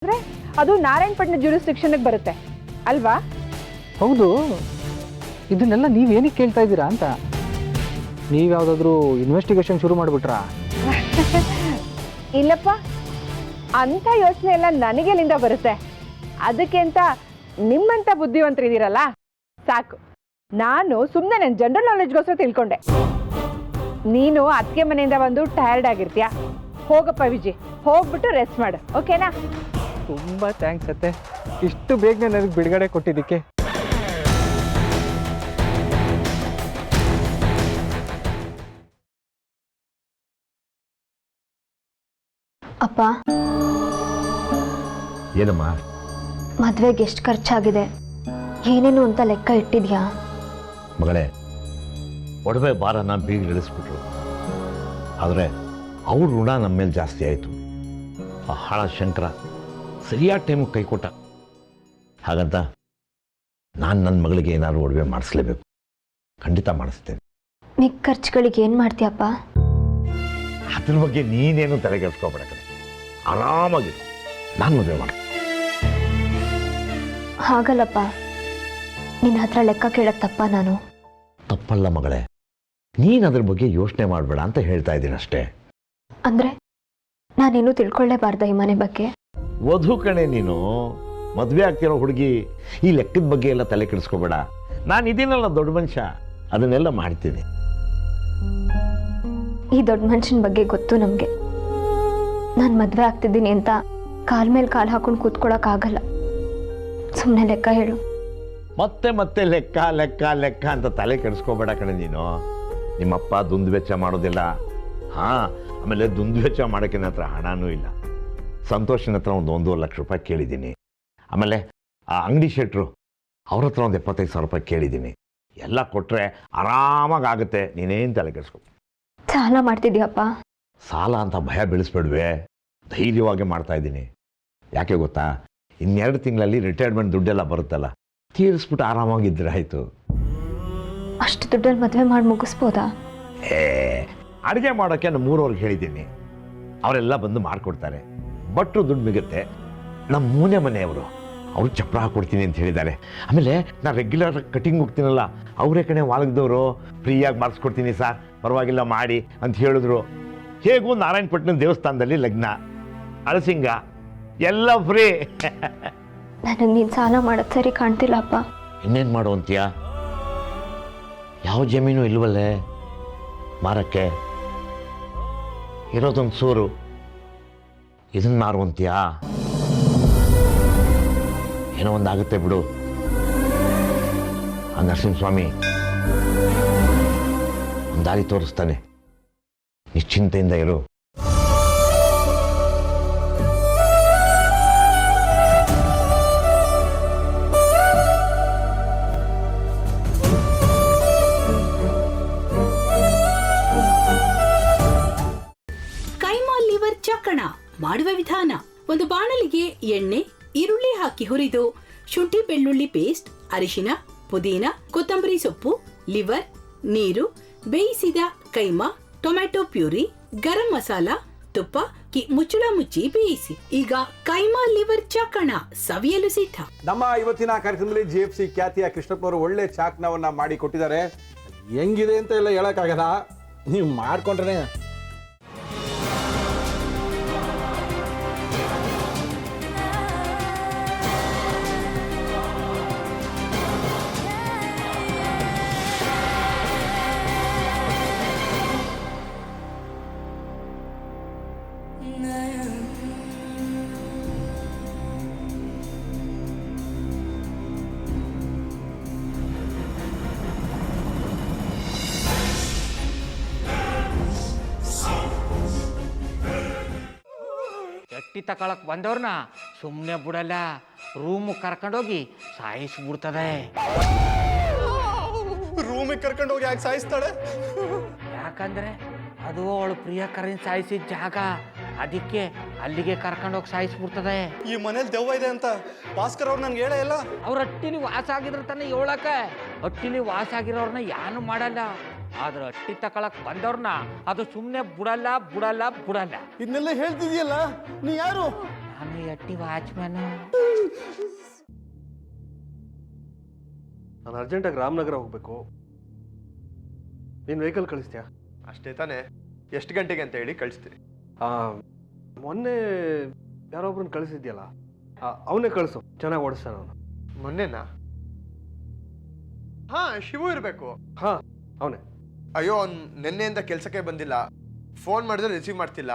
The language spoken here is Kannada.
ಅಂದ್ರೆ ಅದು ನಾರಾಯಣಪಟ್ಟಣ ಜ್ಯೂರಿಸ್ಡಿಕ್ಷನ್ಗೆ ಬರುತ್ತೆ ಅಲ್ವಾ? ಹೌದು, ಇದನ್ನೆಲ್ಲ ನೀವೇನಕ್ಕೆ ಕೇಳ್ತಾ ಇದ್ದೀರಾ ಅಂತ. ನೀವು ಯಾವುದಾದ್ರೂ ಇನ್ವೆಸ್ಟಿಗೇಷನ್ ಶುರು ಮಾಡಿಬಿಟ್ರಾ? ಇಲ್ಲಪ್ಪ, ಅಂಥ ಯೋಚನೆ ಎಲ್ಲ ನನಗೆಲ್ಲಿಂದ ಬರುತ್ತೆ. ಅದಕ್ಕೆ ಅಂತ ನಿಮ್ಮಂಥ ಬುದ್ಧಿವಂತರಿದ್ದೀರಲ್ಲ ಸಾಕು. ನಾನು ಸುಮ್ಮನೆ ನನ್ನ ಜನರಲ್ ನಾಲೆಡ್ಜ್ಗೋಸ್ಕರ ತಿಳ್ಕೊಂಡೆ. ನೀನು ಅದಕ್ಕೆ ಮನೆಯಿಂದ ಬಂದು ಟಯರ್ಡ್ ಆಗಿರ್ತೀಯ. ಹೋಗಪ್ಪ ವಿಜಿ, ಹೋಗ್ಬಿಟ್ಟು ರೆಸ್ಟ್ ಮಾಡು, ಓಕೆನಾ? ತುಂಬ ಥ್ಯಾಂಕ್ಸ್ ಅತ್ತೆ, ಇಷ್ಟು ಬೇಗನೆ ನನಗೆ ಬಿಡುಗಡೆ ಕೊಟ್ಟಿದ್ದಕ್ಕೆ. ಅಪ್ಪ, ಏನಮ್ಮ? ಮದುವೆಗೆ ಎಷ್ಟು ಖರ್ಚಾಗಿದೆ ಏನೇನು ಅಂತ ಲೆಕ್ಕ ಇಟ್ಟಿದ್ಯಾ? ಮಗಳೇ, ಒಡವೆ ಭಾರನ ಬೀಗ ಇಳಿಸ್ಬಿಟ್ರು. ಆದರೆ ಅವ್ರ ಋಣ ನಮ್ಮ ಮೇಲೆ ಜಾಸ್ತಿ ಆಯಿತು. ಆ ಹಾಳ ಶಂಕರ ಸರಿಯಾದ ಟೈಮಿಗೆ ಕೈ ಕೊಟ್ಟ. ಹಾಗಂತ ನಾನು ನನ್ನ ಮಗಳಿಗೆ ಏನಾದ್ರು ಒಡವೆ ಮಾಡಿಸ್ಲೇಬೇಕು. ಖಂಡಿತ ಮಾಡಿಸ್ತೇನೆ. ಮಿಕ್ಕ ಖರ್ಚುಗಳಿಗೆ ಏನು ಮಾಡ್ತೀಯಪ್ಪ? ಅದ್ರ ಬಗ್ಗೆ ನೀನೇನು ತಲೆಗೆಡ್ಸ್ಕೊಬೇಡ ಕಡೆ. ಆರಾಮಾಗಿ ನಾನು ಮದುವೆ ಮಾಡಿ. ಹಾಗಲ್ಲಪ್ಪ, ನಿನ್ನ ಹತ್ರ ಲೆಕ್ಕ ಕೇಳಕ್ಕೆ ತಪ್ಪ ನಾನು? ತಪ್ಪಲ್ಲ ಮಗಳೇ, ನೀನು ಅದ್ರ ಬಗ್ಗೆ ಯೋಚನೆ ಮಾಡಬೇಡ ಅಂತ ಹೇಳ್ತಾ ಇದ್ದೀನಿ ಅಷ್ಟೇ. ಅಂದರೆ ನಾನೇನು ತಿಳ್ಕೊಳ್ಳೇಬಾರ್ದ ಈ ಮನೆ ಬಗ್ಗೆ? ವಧು ಕಣೆ ನೀನು, ಮದುವೆ ಆಗ್ತಿರೋ ಹುಡುಗಿ. ಈ ಲೆಕ್ಕದ ಬಗ್ಗೆ ಎಲ್ಲ ತಲೆ ಕೆಡಿಸ್ಕೋಬೇಡ. ನಾನು ಇದೀನಲ್ಲ ದೊಡ್ಡ ಮನುಷ್ಯ, ಅದನ್ನೆಲ್ಲ ಮಾಡ್ತೀನಿ. ಈ ದೊಡ್ಡ ಮನುಷ್ಯನ ಬಗ್ಗೆ ಗೊತ್ತು ನಮಗೆ. ನಾನು ಮದುವೆ ಆಗ್ತಿದ್ದೀನಿ ಅಂತ ಕಾಲ್ ಮೇಲೆ ಕಾಲು ಹಾಕೊಂಡು ಕೂತ್ಕೊಳ್ಳೋಕ್ಕಾಗಲ್ಲ. ಸುಮ್ಮನೆ ಲೆಕ್ಕ ಹೇಳು. ಮತ್ತೆ ಮತ್ತೆ ಲೆಕ್ಕ ಲೆಕ್ಕ ಲೆಕ್ಕ ಅಂತ ತಲೆ ಕೆಡಿಸ್ಕೋಬೇಡ ಕಣೆ ನೀನು. ನಿಮ್ಮಪ್ಪ ದುಂದು ವೆಚ್ಚ ಮಾಡೋದಿಲ್ಲ. ಆಮೇಲೆ ದುಂದು ವೆಚ್ಚ ಮಾಡೋಕ್ಕೆ ನನ್ನ ಹತ್ರ ಹಣನೂ ಇಲ್ಲ. ಸಂತೋಷನ ಹತ್ರ ಒಂದು 1.5 ಲಕ್ಷ ರೂಪಾಯಿ ಕೇಳಿದ್ದೀನಿ. ಆಮೇಲೆ ಆ ಅಂಗಡಿ ಶೆಟ್ರು ಅವ್ರ ಹತ್ರ ಒಂದು 75,000 ರೂಪಾಯಿ ಕೇಳಿದ್ದೀನಿ. ಎಲ್ಲ ಕೊಟ್ಟರೆ ಆರಾಮಾಗಿ ಆಗುತ್ತೆ. ನೀನೇನು ತಲೆ ಕೆಡಿಸ್ಕೊ. ಸಾಲ ಮಾಡ್ತಿದ್ಯಪ್ಪ? ಸಾಲ ಅಂತ ಭಯ ಬೆಳೆಸ್ಬೇಡ್ವೆ, ಧೈರ್ಯವಾಗಿ ಮಾಡ್ತಾ ಇದ್ದೀನಿ. ಯಾಕೆ ಗೊತ್ತಾ, 2 ತಿಂಗಳಲ್ಲಿ ರಿಟೈರ್ಮೆಂಟ್ ದುಡ್ಡೆಲ್ಲ ಬರುತ್ತಲ್ಲ, ತೀರಿಸ್ಬಿಟ್ಟು ಆರಾಮಾಗಿದ್ದರೆ ಆಯಿತು. ಅಷ್ಟು ದುಡ್ಡಲ್ಲಿ ಮದುವೆ ಮಾಡಿ ಮುಗಿಸ್ಬೋದಾ? ಅಡುಗೆ ಮಾಡೋಕ್ಕೆ ನಾನು 3 ಹೇಳಿದ್ದೀನಿ. ಅವರೆಲ್ಲ ಬಂದು ಮಾಡಿಕೊಡ್ತಾರೆ. ಭಟ್ರು ದುಡ್ಡು ಮಿಗುತ್ತೆ. ನಮ್ಮ ಮೂನೆ ಮನೆಯವರು ಅವ್ರು ಚಪ್ಪರ ಹಾಕ್ಕೊಡ್ತೀನಿ ಅಂತ ಹೇಳಿದ್ದಾರೆ. ಆಮೇಲೆ ನಾನು ರೆಗ್ಯುಲರ್ ಕಟಿಂಗ್ ಹೋಗ್ತೀನಲ್ಲ, ಅವರೇ ಕಣೆ ವಾಲಗದವರು, ಫ್ರೀಯಾಗಿ ಮಾಡಿಸ್ಕೊಡ್ತೀನಿ ಸರ್, ಪರವಾಗಿಲ್ಲ ಮಾಡಿ ಅಂತ ಹೇಳಿದ್ರು. ಹೇಗೂ ನಾರಾಯಣಪಟ್ಟಣ ದೇವಸ್ಥಾನದಲ್ಲಿ ಲಗ್ನ, ಅಳಸಿಂಗ ಎಲ್ಲ ಫ್ರೀ. ನನಗೆ ನೀನು ಸಾಲ ಮಾಡೋದು ಸರಿ ಕಾಣ್ತಿಲ್ಲಪ್ಪ. ಇನ್ನೇನು ಮಾಡುವಂತೀಯ? ಯಾವ ಜಮೀನು ಇಲ್ವಲ್ಲೇ ಮಾರಕ್ಕೆ. ಇರೋದೊಂದು ಸೂರು, ಇದನ್ನು ಮಾರುವಂತೀಯಾ? ಏನೋ ಒಂದಾಗುತ್ತೆ ಬಿಡು. ಆ ನರಸಿಂಹಸ್ವಾಮಿ ಒಂದು ದಾರಿ ತೋರಿಸ್ತಾನೆ. ನಿಶ್ಚಿಂತೆಯಿಂದ ಇರು. ಕೈಮಾ ಲಿವರ್ ಚಕ್ಕಣ ಮಾಡುವ ವಿಧಾನ: ಒಂದು ಬಾಣಲಿಗೆ ಎಣ್ಣೆ, ಈರುಳ್ಳಿ ಹಾಕಿ ಹುರಿದು ಶುಂಠಿ ಬೆಳ್ಳುಳ್ಳಿ ಪೇಸ್ಟ್, ಅರಿಶಿನ, ಪುದೀನ, ಕೊತ್ತಂಬರಿ ಸೊಪ್ಪು, ಲಿವರ್, ನೀರು, ಬೇಯಿಸಿದ ಕೈಮಾ, ಟೊಮ್ಯಾಟೊ ಪ್ಯೂರಿ, ಗರಂ ಮಸಾಲ, ತುಪ್ಪ ಮುಚ್ಚಳ ಮುಚ್ಚಿ ಬೇಯಿಸಿ. ಈಗ ಕೈಮಾ ಲಿವರ್ ಚಾಕಣ ಸವಿಯಲು ಸಿದ್ಧ. ನಮ್ಮ ಇವತ್ತಿನ ಕಾರ್ಯಕ್ರಮದಲ್ಲಿ GFC ಖ್ಯಾತಿಯ ಕೃಷ್ಣಪ್ಪನವರು ಒಳ್ಳೆ ಚಾಕ್ನವನ್ನ ಮಾಡಿ ಕೊಟ್ಟಿದ್ದಾರೆ. ಹೆಂಗಿದೆ ಅಂತ ಎಲ್ಲ ಹೇಳಕ್ಕಾಗಲ್ಲ, ನೀವು ಮಾಡ್ಕೊಂಡ್ರೆ. ಎಟ್ಟಿ ತಕೊಳಕ್ ಬಂದವ್ರನ್ನ ಸುಮ್ಮನೆ ಬಿಡಲ್ಲ, ರೂಮ್ ಕರ್ಕೊಂಡೋಗಿ ಸಾಯಿಸ್ಬಿಡ್ತದೆ. ರೂಮಿಗೆ ಕರ್ಕೊಂಡೋಗಿ ಯಾಕೆ ಸಾಯಿಸ್ತಾಳೆ? ಯಾಕಂದ್ರೆ ಅದು ಅವಳು ಪ್ರಿಯಕರನ್ ಸಾಯಿಸಿದ ಜಾಗ, ಅದಕ್ಕೆ ಅಲ್ಲಿಗೆ ಕರ್ಕೊಂಡೋಗಿ ಸಾಯಿಸ್ಬಿಡ್ತದೆ. ಈ ಮನೇಲಿ ದೆವ್ವ ಇದೆ ಅಂತ ಭಾಸ್ಕರ್ ಅವ್ರು ನನ್ಗೆ ಹೇಳೇ ಇಲ್ಲ. ಅವ್ರ ಹಟ್ಟಿಲಿ ವಾಸ ಆಗಿದ್ರ ತಾನೆ ಹೇಳಕ. ಹಟ್ಟಿಲಿ ವಾಸ ಆಗಿರೋರ್ನ ಯಾನು ಮಾಡಲ್ಲ, ಆದ್ರೆ ಹಟ್ಟಿ ತಕೊಳಕ್ ಬಂದವ್ರನ್ನ ಅದು ಸುಮ್ಮನೆ ಬಿಡಲ್ಲ ಬಿಡಲ್ಲ ಬಿಡಲ್ಲ. ಇದನ್ನೆಲ್ಲ ಹೇಳ್ತಿದ್ಯಲ್ಲ, ನೀ ಯಾರು? ನಾನು ಎಟ್ಟಿ ವಾಚ್ಮ್ಯಾನು. ನಾನು ಅರ್ಜೆಂಟಾಗಿ ರಾಮನಗರ ಹೋಗಬೇಕು. ನೀನು ವೆಹಿಕಲ್ ಕಳಿಸ್ತೀಯಾ? ಅಷ್ಟೇ ತಾನೇ? ಎಷ್ಟು ಗಂಟೆಗೆ ಅಂತ ಹೇಳಿ ಕಳಿಸ್ತೀರಿ. ಮೊನ್ನೆ ಯಾರೊಬ್ರನ್ನ ಕಳಿಸಿದ್ಯಲ್ಲ, ಅವನೇ ಕಳಿಸು, ಚೆನ್ನಾಗಿ ಓಡಿಸ್ತಾನೆ ಅವನು. ಮೊನ್ನೆನಾ? ಹಾ, ಶಿವು ಇರಬೇಕು. ಹಾಂ, ಅವನೇ. ಅಯ್ಯೋ, ಅವ್ನು ನಿನ್ನೆಯಿಂದ ಕೆಲಸಕ್ಕೆ ಬಂದಿಲ್ಲ. ಫೋನ್ ಮಾಡಿದ್ರೆ ರಿಸೀವ್ ಮಾಡ್ತಿಲ್ಲ.